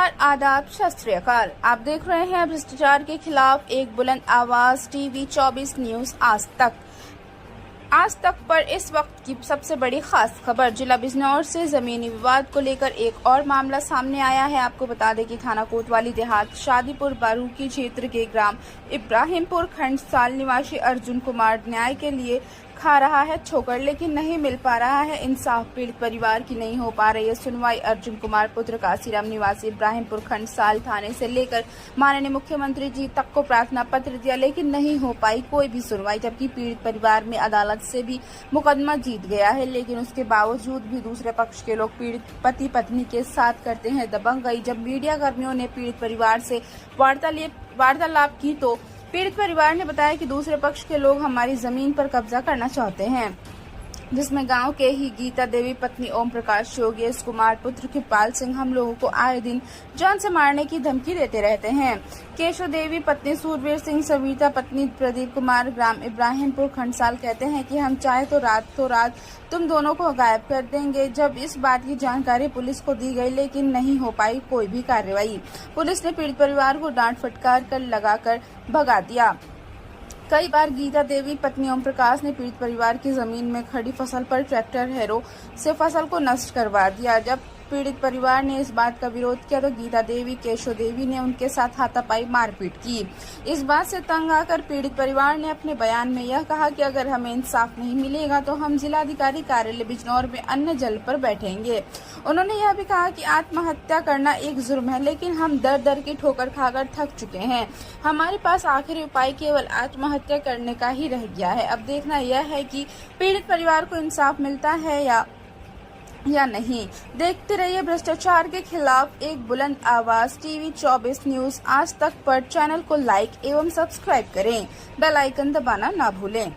नमस्कार, आदाब, सत श्री अकाल। आप देख रहे हैं भ्रष्टाचार के खिलाफ एक बुलंद आवाज टीवी 24 न्यूज आज तक पर इस वक्त की सबसे बड़ी खास खबर। जिला बिजनौर से जमीनी विवाद को लेकर एक और मामला सामने आया है। आपको बता दें कि थाना कोतवाली देहात शादीपुर बारूकी क्षेत्र के ग्राम इब्राहिमपुर खंड साल निवासी अर्जुन कुमार न्याय के लिए खा रहा है ठोकर, लेकिन नहीं मिल पा रहा है इंसाफ। पीड़ित परिवार की नहीं हो पा रही है सुनवाई। अर्जुन कुमार पुत्र काशीराम निवासी इब्राहिमपुर खंड साल थाने से लेकर माननीय मुख्यमंत्री जी तक को प्रार्थना पत्र दिया, लेकिन नहीं हो पाई कोई भी सुनवाई। जबकि पीड़ित परिवार में अदालत से भी मुकदमा जीत गया है, लेकिन उसके बावजूद भी दूसरे पक्ष के लोग पीड़ित पति पत्नी के साथ करते हैं दबंगई। जब मीडिया कर्मियों ने पीड़ित परिवार से वार्तालाप की तो पीड़ित परिवार ने बताया कि दूसरे पक्ष के लोग हमारी जमीन पर कब्जा करना चाहते हैं, जिसमें गांव के ही गीता देवी पत्नी ओम प्रकाश, योगेश कुमार पुत्र कृपाल सिंह हम लोगों को आए दिन जान से मारने की धमकी देते रहते हैं। केशव देवी पत्नी सूरवीर सिंह, सविता पत्नी प्रदीप कुमार ग्राम इब्राहिमपुर खंडसाल कहते हैं कि हम चाहे तो रात तुम दोनों को गायब कर देंगे। जब इस बात की जानकारी पुलिस को दी गई, लेकिन नहीं हो पाई कोई भी कार्रवाई। पुलिस ने पीड़ित परिवार को डांट फटकार कर लगाकर भगा दिया। कई बार गीता देवी पत्नी ओम प्रकाश ने पीड़ित परिवार की जमीन में खड़ी फसल पर ट्रैक्टर हैरो से फसल को नष्ट करवा दिया। जब पीड़ित परिवार ने इस बात का विरोध किया तो गीता देवी, केशव देवी ने उनके साथ हाथापाई मारपीट की। इस बात से तंग आकर पीड़ित परिवार ने अपने बयान में यह कहा कि अगर हमें इंसाफ नहीं मिलेगा तो हम जिलाधिकारी कार्यालय बिजनौर में अन्न जल पर बैठेंगे। उन्होंने यह भी कहा कि आत्महत्या करना एक जुर्म है, लेकिन हम दर की ठोकर खाकर थक चुके हैं। हमारे पास आखिरी उपाय केवल आत्महत्या करने का ही रह गया है। अब देखना यह है कि पीड़ित परिवार को इंसाफ मिलता है या नहीं। देखते रहिए भ्रष्टाचार के खिलाफ एक बुलंद आवाज टीवी 24 न्यूज आज तक पर। चैनल को लाइक एवं सब्सक्राइब करें, बेल आइकन दबाना ना भूलें।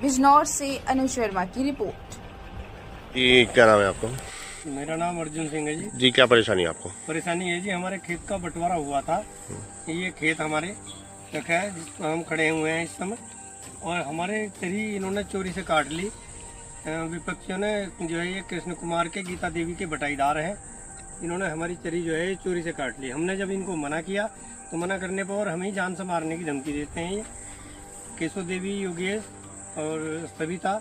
बिजनौर से अनुज वर्मा की रिपोर्ट। जी, क्या नाम है आपका? मेरा नाम अर्जुन सिंह है जी। जी, क्या परेशानी है आपको? परेशानी है जी, हमारे खेत का बंटवारा हुआ था। ये खेत हमारे रखा है जिस पर हम खड़े हुए हैं इस समय, और हमारे चरी इन्होंने चोरी से काट ली। विपक्षियों ने जो है ये कृष्ण कुमार के गीता देवी के बटाईदार हैं, इन्होंने हमारी चरी जो है चोरी से काट ली। हमने जब इनको मना किया तो मना करने पर हमें जान से मारने की धमकी देते हैं। ये केशव देवी, योगेश और सविता,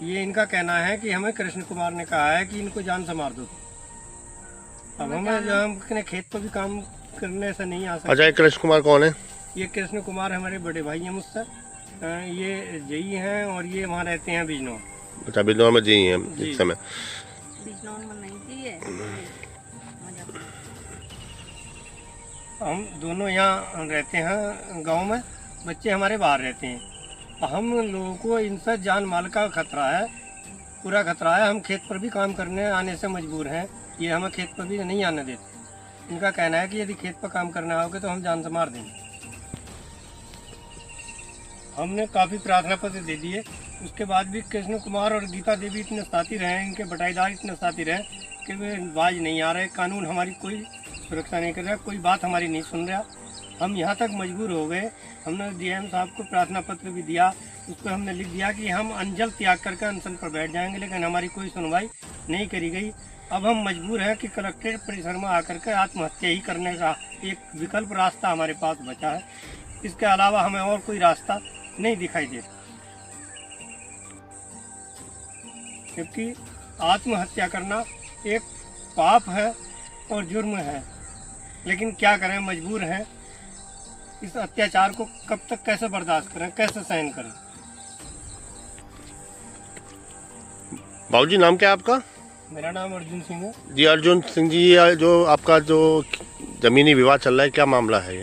ये इनका कहना है कि हमें कृष्ण कुमार ने कहा है कि इनको जान से मार दो। अब हमें जो हम खेत पर भी काम करने से नहीं आ सकते। अच्छा, कृष्ण कुमार कौन है? ये कृष्ण कुमार हमारे बड़े भाई हैं मुझसे। ये जई हैं और ये वहाँ रहते हैं बिजनौर। अच्छा, बिजनौर में जी हैं इस समय? बिजनौर में नहीं जी है। हम दोनों यहाँ रहते हैं गांव में, बच्चे हमारे बाहर रहते हैं। हम लोगों को इनसे जान माल का खतरा है, पूरा खतरा है। हम खेत पर भी काम करने आने से मजबूर हैं। ये हमें खेत पर भी नहीं आने देते। इनका कहना है कि यदि खेत पर काम करना आओगे तो हम जान से मार देंगे। हमने काफ़ी प्रार्थना पत्र दे दिए, उसके बाद भी कृष्ण कुमार और गीता देवी इतने साथी रहे, इनके बटाईदार इतने साथी रहे कि वे बाज नहीं आ रहे। कानून हमारी कोई सुरक्षा नहीं कर रहा, कोई बात हमारी नहीं सुन रहा। हम यहाँ तक मजबूर हो गए। हमने डीएम साहब को प्रार्थना पत्र भी दिया, उस पर हमने लिख दिया कि हम अंजल त्याग करके अनशन पर बैठ जाएंगे, लेकिन हमारी कोई सुनवाई नहीं करी गई। अब हम मजबूर हैं कि कलेक्ट्रेट परिसर में आकर के आत्महत्या ही करने का एक विकल्प रास्ता हमारे पास बचा है। इसके अलावा हमें और कोई रास्ता नहीं दिखाई देता, क्योंकि आत्महत्या करना एक पाप है और जुर्म है। लेकिन क्या करें, मजबूर हैं। इस अत्याचार को कब तक कैसे बर्दाश्त करें, कैसे सहन करें? बाबूजी, नाम क्या है आपका? मेरा नाम अर्जुन सिंह है जी। अर्जुन सिंह जी, जो आपका जो जमीनी विवाद चल रहा है, क्या मामला है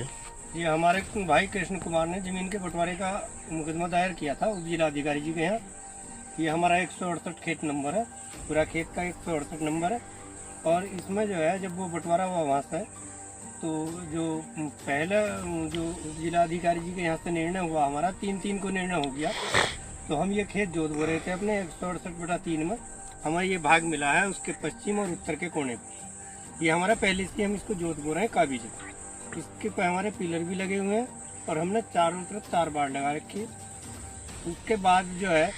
ये हमारे भाई कृष्ण कुमार ने जमीन के बंटवारे का मुकदमा दायर किया था उप जिलाधिकारी जी के यहाँ। ये हमारा 168 खेत नंबर है, पूरा खेत का 168 नंबर है। और इसमें जो है जब वो बंटवारा हुआ वहाँ से, तो जो पहले जो जिलाधिकारी जी के यहाँ से निर्णय हुआ, हमारा 3-3 को निर्णय हो गया। तो हम ये खेत जोत बो रहे थे अपने 168/3 में। हमें ये भाग मिला है उसके पश्चिम और उत्तर के कोने पर। ये हमारा पहले से हम इसको जोत बो रहे हैं काबिज। इसके पर हमारे पिलर भी लगे हुए हैं और हमने चारों तरफ 4 बाड़ लगा रखी है। उसके बाद जो है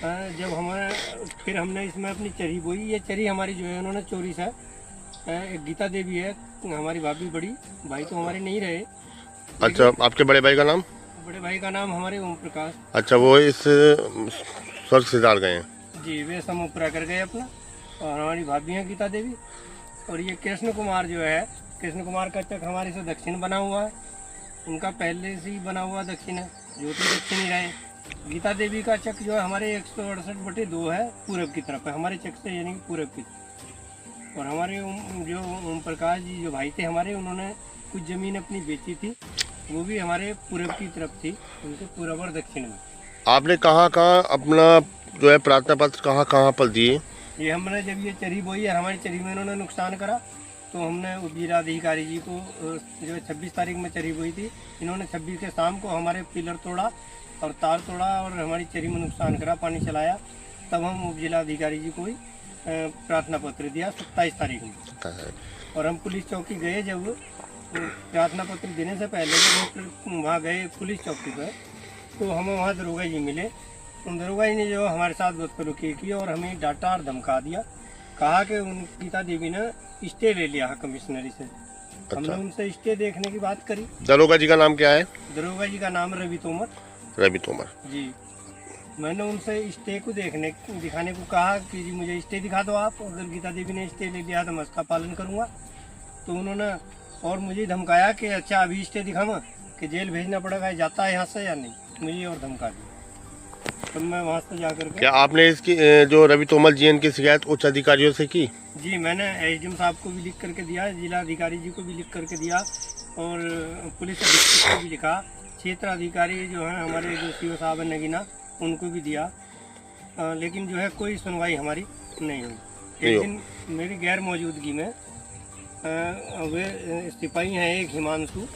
जब हमारे फिर हमने इसमें अपनी चरी बोई। ये चरी हमारी जो है उन्होंने चोरी से एक गीता देवी है हमारी भाभी बड़ी, भाई तो हमारे नहीं रहे। अच्छा, आपके बड़े भाई का नाम? बड़े भाई का नाम हमारे ओम प्रकाश। अच्छा, वो इस स्वर्ग सिधार गए हैं? जी, वे समूह पूरा कर गए अपना। और हमारी भाभी हैं गीता देवी। और ये कृष्ण कुमार जो है, कृष्ण कुमार का चक हमारे से दक्षिण बना हुआ है, उनका पहले से ही बना हुआ दक्षिण है, ज्योति दक्षिण ही रहे। गीता देवी का चक जो है हमारे 168/2 है, पूरब की तरफ है, हमारे चक से यानी कि पूरब की। और हमारे जो ओम प्रकाश जी जो भाई थे हमारे, उन्होंने कुछ ज़मीन अपनी बेची थी, वो भी हमारे पूरब की तरफ थी, उनके पूरब और दक्षिण में। आपने कहाँ कहाँ अपना जो है प्रार्थना पत्र कहाँ कहाँ पर दिए? ये हमने जब ये चरी बोई और हमारी चरी में इन्होंने नुकसान करा, तो हमने उप जिलाधिकारी जी को जो 26 तारीख में चरी बोई थी, इन्होंने 26 के शाम को हमारे पिलर तोड़ा और तार तोड़ा और हमारी चरी में नुकसान करा, पानी चलाया। तब हम उप जिलाधिकारी जी को ही प्रार्थना पत्र दिया 27 तारीख में। और हम पुलिस चौकी गए, जब प्रार्थना पत्र देने से पहले जब वहाँ गए पुलिस चौकी पर, तो हमें वहाँ दरोगा जी मिले। उन दरोगा जी ने जो हमारे साथ बदसलूकी की और हमें डांटा और धमका दिया, कहा कि उन गीता देवी ने स्टे ले लिया है कमिश्नरी से। हमने उनसे स्टे देखने की बात करी। दरोगा जी का नाम क्या है? दरोगा जी का नाम रवि तोमर। रवि तोमर जी, मैंने उनसे स्टे को दिखाने को कहा कि जी मुझे स्टे दिखा दो आप, अगर गीता देवी ने स्टे ले लिया तो मैं उसका पालन करूँगा। तो उन्होंने और मुझे धमकाया कि अच्छा अभी स्टे दिखाऊँ कि जेल भेजना पड़ेगा, जाता है यहाँ से या नहीं, मुझे और धमका दिया। तब मैं वहाँ से जाकर के, क्या आपने इसकी जो रवि तोमर जी इनकी शिकायत उच्च अधिकारियों से की? जी मैंने एसडीएम साहब को भी लिख करके दिया, जिला अधिकारी जी को भी लिख करके दिया और पुलिस अधीक्षक को भी लिखा, क्षेत्र अधिकारी जो है हमारे जो सीओ साहब है नगीना, उनको भी दिया। लेकिन जो है कोई सुनवाई हमारी नहीं हुई। एक दिन मेरी गैर मौजूदगी में वे सिपाही हैं एक हिमांशु,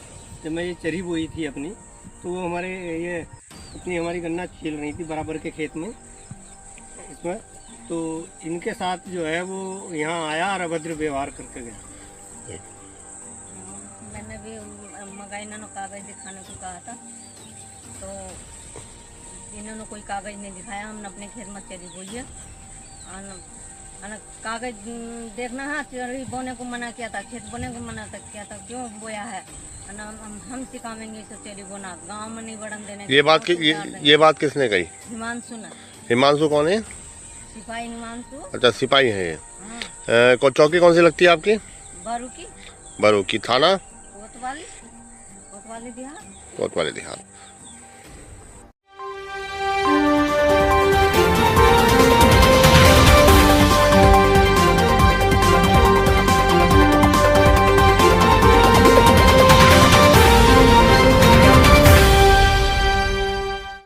जब मैं ये चरी बोई थी अपनी, तो वो हमारे ये अपनी हमारी गन्ना छील रही थी बराबर के खेत में इसमें, तो इनके साथ जो है वो यहाँ आया और अभद्र व्यवहार करके गया। मैंने भी मगाई इन्होंने कागज दिखाने को कहा था, तो इन्होंने कोई कागज नहीं दिखाया। हमने अपने खेत में चरी बोई है, कागज देखना है, चरी बोने को मना किया था, खेत बोने को मना किया था, क्यों बोया है, हम सिखाएंगे इसे चरी बोना, गांव में नहीं बढ़न देने। ये बात किसने कही? हिमांशु ने। हिमांशु कौन है? सिपाही हिमांशु। अच्छा, सिपाही है ये। हाँ। चौकी कौन सी लगती है आपकी? बारू की। बारू की। थाना? कोतवाली देहात। कोतवाली देहात।